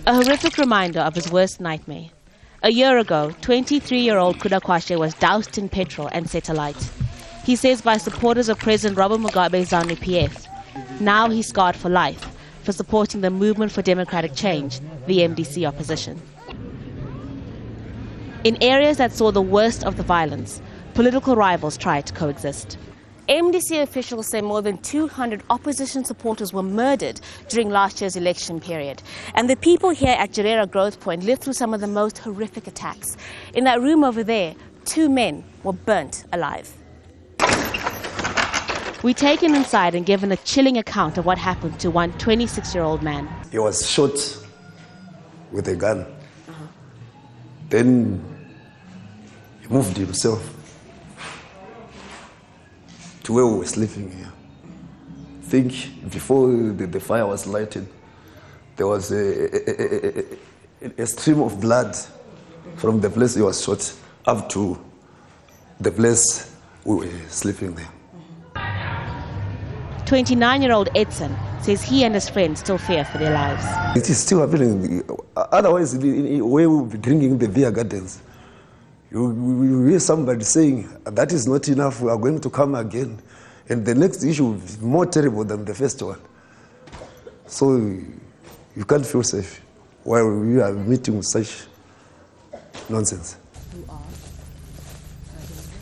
A horrific reminder of his worst nightmare. A year ago, 23-year-old Kudakwashe was doused in petrol and set alight. He says by supporters of President Robert Mugabe's ZANU-PF. Now he's scarred for life for supporting the Movement for Democratic Change, the MDC opposition. In areas that saw the worst of the violence, political rivals tried to coexist. MDC officials say more than 200 opposition supporters were murdered during last year's election period. And the people here at JERERA Growth Point lived through some of the most horrific attacks. In that room over there, 2 men were burnt alive. We take him inside and given a chilling account of what happened to one 26-year-old man. He was shot with a gun. Then he moved himself to where we were sleeping here. I think before the fire was lighted, there was a stream of blood from the place he was shot up to the place we were sleeping there. 29-year-old Edson says he and his friends still fear for their lives. It is still happening. Otherwise, where we will be drinking the beer gardens, you hear somebody saying, that is not enough, we are going to come again. And the next issue is more terrible than the first one. So you can't feel safe while we are meeting with such nonsense.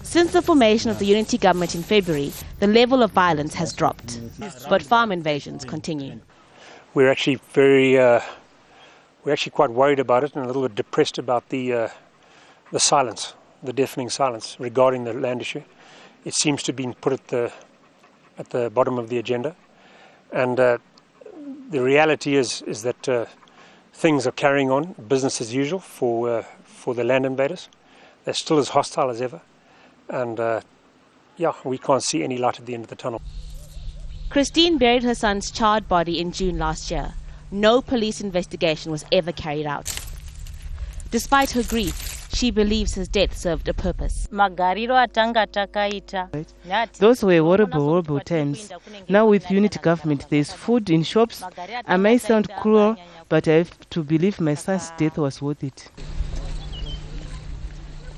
Since the formation of the unity government in February, the level of violence has dropped. But farm invasions continue. We're actually quite worried about it and a little bit depressed about the silence, the deafening silence regarding the land issue. It seems to have been put at the bottom of the agenda. And the reality is that things are carrying on, business as usual for the land invaders. They're still as hostile as ever. And we can't see any light at the end of the tunnel. Christine buried her son's charred body in June last year. No police investigation was ever carried out. Despite her grief, she believes his death served a purpose. Those were horrible times. Now with unity government, there's food in shops. I may sound cruel, but I have to believe my son's death was worth it.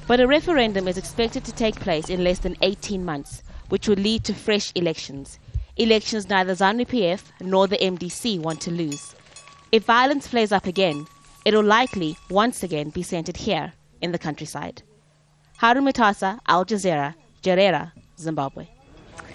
But a referendum is expected to take place in less than 18 months, which would lead to fresh elections. Elections neither ZANU-PF nor the MDC want to lose. If violence flares up again, it will likely once again be centered here in the countryside. Haru Mutasa, Al Jazeera, JERERA, Zimbabwe.